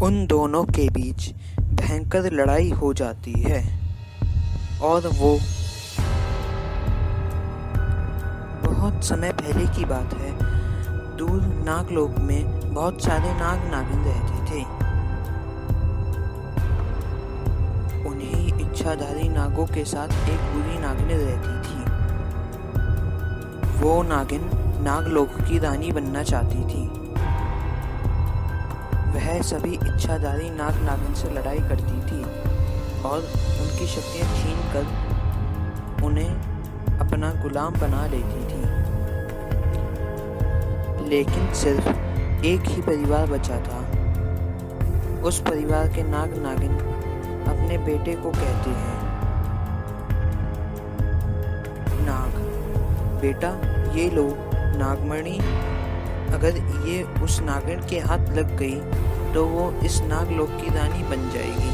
उन दोनों के बीच भयंकर लड़ाई हो जाती है और वो बहुत समय पहले की बात है। दूर नागलोक में बहुत सारे नाग नागिन रहते थे। उन्हीं इच्छाधारी नागों के साथ एक बुरी नागिन रहती थी। वो नागिन नागलोक की रानी बनना चाहती थी। वह सभी इच्छाधारी नाग नागिन से लड़ाई करती थी और उनकी शक्तियां छीन कर उन्हें अपना गुलाम बना लेती थी। लेकिन सिर्फ एक ही परिवार बचा था। उस परिवार के नाग नागिन अपने बेटे को कहते हैं, नाग बेटा, ये लो नागमणि। अगर ये उस नागिन के हाथ लग गई तो वो इस नागलोक की रानी बन जाएगी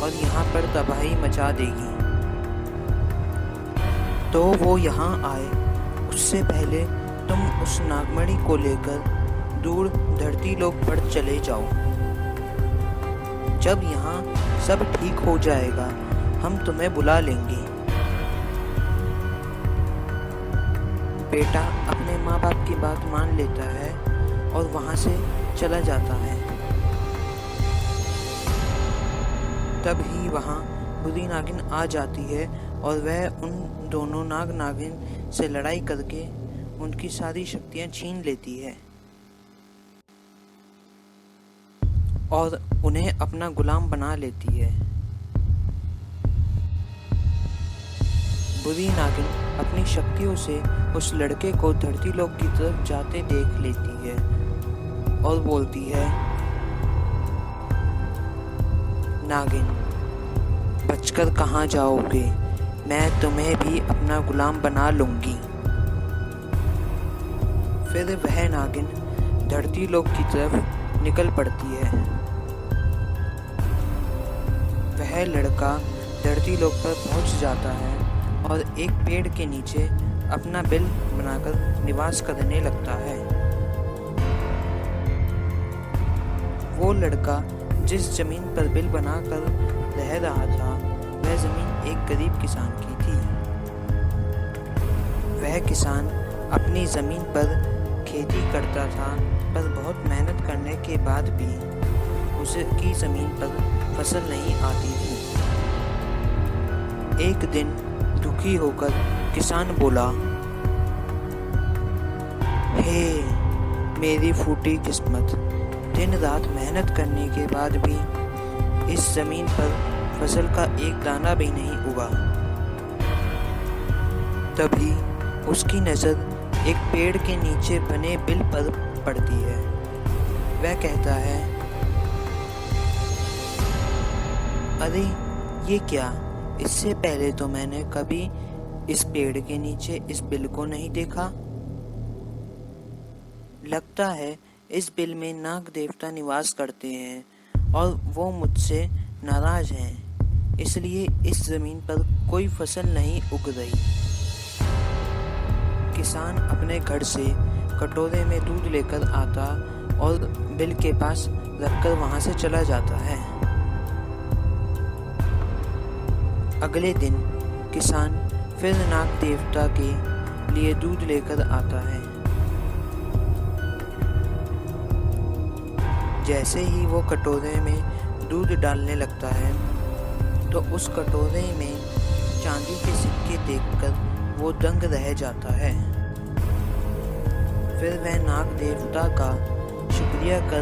और यहाँ पर तबाही मचा देगी। तो वो यहाँ आए उससे पहले तुम उस नागमणि को लेकर दूर धरती लोक पर चले जाओ। जब यहाँ सब ठीक हो जाएगा हम तुम्हें बुला लेंगे। बेटा अपने माँ बाप की बात मान लेता है और वहाँ से चला जाता है। तभी वहाँ बुरी नागिन आ जाती है और वह उन दोनों नाग नागिन से लड़ाई करके उनकी सारी शक्तियाँ छीन लेती है और उन्हें अपना गुलाम बना लेती है। बुरी नागिन अपनी शक्तियों से उस लड़के को धरती लोक की तरफ जाते देख लेती है और बोलती है, नागिन बचकर कहाँ जाओगे? मैं तुम्हें भी अपना गुलाम बना लूंगी। फिर वह नागिन धरती लोक की तरफ निकल पड़ती है। वह लड़का धरती लोक पर पहुंच जाता है और एक पेड़ के नीचे अपना बिल बनाकर निवास करने लगता है। वो लड़का जिस जमीन पर बिल बनाकर रह रहा था वह जमीन एक गरीब किसान की थी। वह किसान अपनी जमीन पर खेती करता था, पर बहुत मेहनत करने के बाद भी उसकी जमीन पर फसल नहीं आती थी। एक दिन दुखी होकर किसान बोला, हे मेरी फूटी किस्मत, दिन रात मेहनत करने के बाद भी इस जमीन पर फसल का एक दाना भी नहीं उगा। तभी उसकी नजर एक पेड़ के नीचे बने बिल पर पड़ती है। वह कहता है, अरे ये क्या, इससे पहले तो मैंने कभी इस पेड़ के नीचे इस बिल को नहीं देखा। लगता है इस बिल में नाग देवता निवास करते हैं और वो मुझसे नाराज हैं, इसलिए इस जमीन पर कोई फसल नहीं उग रही। किसान अपने घर से कटोरे में दूध लेकर आता और बिल के पास रखकर वहां से चला जाता है। अगले दिन किसान फिर नाग देवता के लिए दूध लेकर आता है। जैसे ही वो कटोरे में दूध डालने लगता है तो उस कटोरे में चांदी के सिक्के देखकर वो दंग रह जाता है। फिर वह नाग देवता का शुक्रिया कर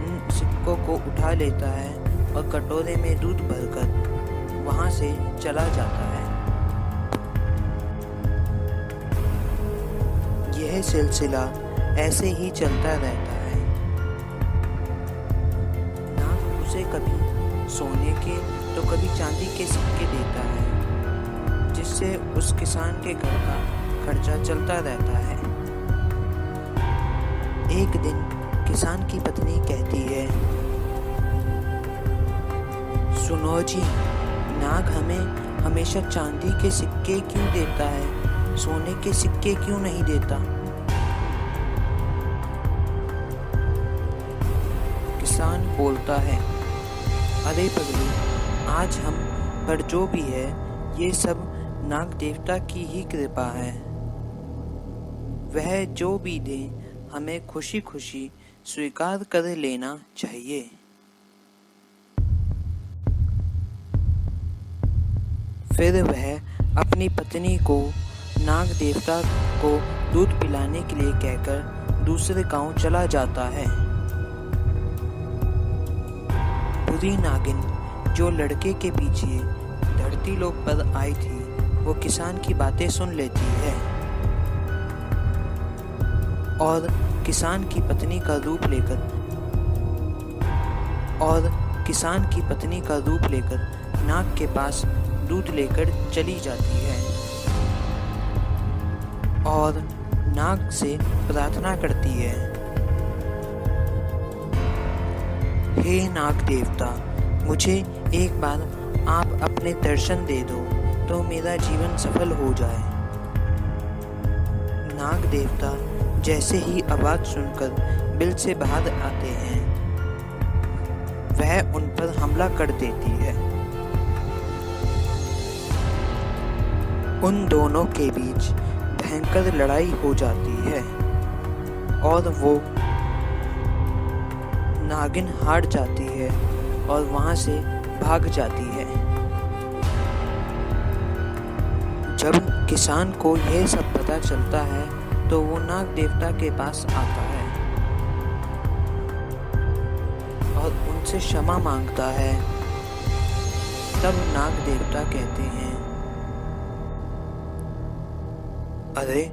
उन सिक्कों को उठा लेता है और कटोरे में दूध भरकर वहां से चला जाता है। यह सिलसिला ऐसे ही चलता रहता है। नाग उसे कभी सोने के तो कभी चांदी के सिक्के देता है, जिससे उस किसान के घर का खर्चा चलता रहता है। एक दिन किसान की पत्नी कहती है, सुनो जी, नाग हमें हमेशा चांदी के सिक्के क्यों देता है, सोने के सिक्के क्यों नहीं देता? किसान बोलता है, अरे पगली, आज हम पर जो भी है ये सब नाग देवता की ही कृपा है। वह जो भी दे हमें खुशी खुशी स्वीकार कर लेना चाहिए। फिर वह अपनी पत्नी को नाग देवता को दूध पिलाने के लिए कहकर दूसरे गांव चला जाता है। बुरी नागिन जो लड़के के पीछे धरती लोक पर आई थी, वो किसान की बातें सुन लेती है और किसान की पत्नी का रूप लेकर नाग के पास दूध लेकर चली जाती है और नाग से प्रार्थना करती है, हे नाग देवता, मुझे एक बार आप अपने दर्शन दे दो तो मेरा जीवन सफल हो जाए। नाग देवता जैसे ही आवाज सुनकर बिल से बाहर आते हैं, वह उन पर हमला कर देती है। उन दोनों के बीच भयंकर लड़ाई हो जाती है और वो नागिन हार जाती है और वहां से भाग जाती है। जब किसान को यह सब पता चलता है तो वो नाग देवता के पास आता है और उनसे क्षमा मांगता है। तब नाग देवता कहते हैं, अरे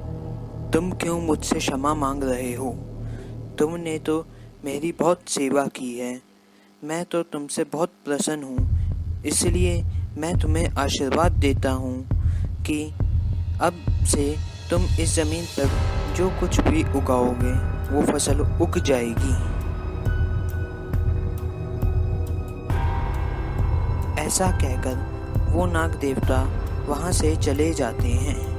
तुम क्यों मुझसे क्षमा मांग रहे हो? तुमने तो मेरी बहुत सेवा की है, मैं तो तुमसे बहुत प्रसन्न हूँ, इसलिए मैं तुम्हें आशीर्वाद देता हूँ कि अब से तुम इस ज़मीन पर जो कुछ भी उगाओगे वो फसल उग जाएगी। ऐसा कहकर वो नाग देवता वहाँ से चले जाते हैं।